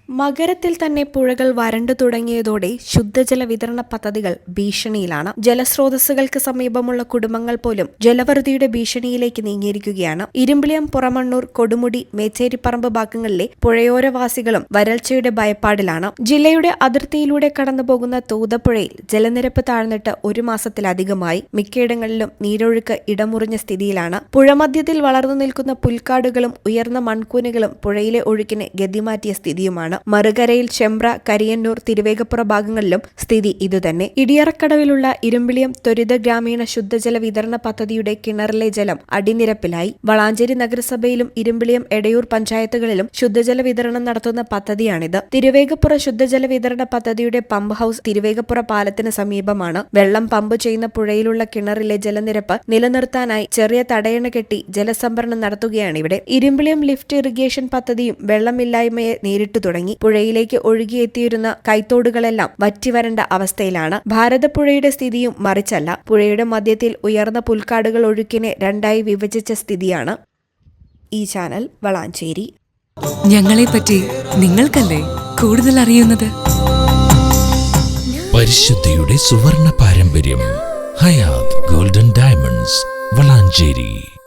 മകരത്തിൽ തന്നെ പുഴകൾ വരണ്ടു തുടങ്ങിയതോടെ ശുദ്ധജല വിതരണ പദ്ധതികൾ ഭീഷണിയിലാണ്. ജലസ്രോതസ്സുകൾക്ക് സമീപമുള്ള കുടുംബങ്ങൾ പോലും ജലവറുതിയുടെ ഭീഷണിയിലേക്ക് നീങ്ങിയിരിക്കുകയാണ്. ഇരുമ്പിളിയം, പുറമണ്ണൂർ, കൊടുമുടി, മേച്ചേരിപ്പറമ്പ് ഭാഗങ്ങളിലെ പുഴയോരവാസികളും വരൾച്ചയുടെ ഭയപ്പാടിലാണ്. ജില്ലയുടെ അതിർത്തിയിലൂടെ കടന്നുപോകുന്ന തൂതപ്പുഴയിൽ ജലനിരപ്പ് താഴ്ന്നിട്ട് ഒരു മാസത്തിലധികമായി. മിക്കയിടങ്ങളിലും നീരൊഴുക്ക് ഇടമുറിഞ്ഞ സ്ഥിതിയിലാണ്. പുഴമധ്യത്തിൽ വളർന്നു നിൽക്കുന്ന പുൽക്കാടുകളും ഉയർന്ന മൺകൂനുകളും പുഴയിലെ ഒഴുക്കിന് ഗതിമാറ്റിയ സ്ഥിതിയുമാണ്. മറുകരയിൽ ചെമ്പ്ര, കരിയന്നൂർ, തിരുവേഗപ്പുറ ഭാഗങ്ങളിലും സ്ഥിതി ഇതുതന്നെ. ഇടിയറക്കടവിലുള്ള ഇരുമ്പിളിയം ത്വരിത ഗ്രാമീണ ശുദ്ധജല വിതരണ പദ്ധതിയുടെ കിണറിലെ ജലം അടിനിരപ്പിലായി. വളാഞ്ചേരി നഗരസഭയിലും ഇരുമ്പിളിയം, എടയൂർ പഞ്ചായത്തുകളിലും ശുദ്ധജല വിതരണം നടത്തുന്ന പദ്ധതിയാണിത്. തിരുവേഗപ്പുറ ശുദ്ധജല വിതരണ പദ്ധതിയുടെ പമ്പ് ഹൌസ് തിരുവേഗപ്പുറ പാലത്തിന് സമീപമാണ്. വെള്ളം പമ്പ് ചെയ്യുന്ന പുഴയിലുള്ള കിണറിലെ ജലനിരപ്പ് നിലനിർത്താനായി ചെറിയ തടയണ കെട്ടി ജലസംഭരണം നടത്തുകയാണിവിടെ. ഇരുമ്പിളിയം ലിഫ്റ്റ് ഇറിഗേഷൻ പദ്ധതിയും വെള്ളമില്ലായ്മയെ നേരിട്ടു തുടങ്ങി. പുഴയിലേക്ക് ഒഴുകിയെത്തിയിരുന്ന കൈത്തോടുകളെല്ലാം വറ്റിവരണ്ട അവസ്ഥയിലാണ്. ഭാരതപ്പുഴയുടെ സ്ഥിതിയും മറിച്ചല്ല. പുഴയുടെ മധ്യത്തിൽ ഉയർന്ന പുൽക്കാടുകൾ ഒഴുക്കിനെ രണ്ടായി വിഭജിച്ച സ്ഥിതിയാണ്. ഈ ചാനൽ വളാഞ്ചേരി. ഞങ്ങളെപ്പറ്റി നിങ്ങൾക്കല്ലേ കൂടുതൽ അറിയുന്നത്? പരിശുദ്ധിയുടെ സുവർണ പാരമ്പര്യം. Hayat golden diamonds, Valanchery.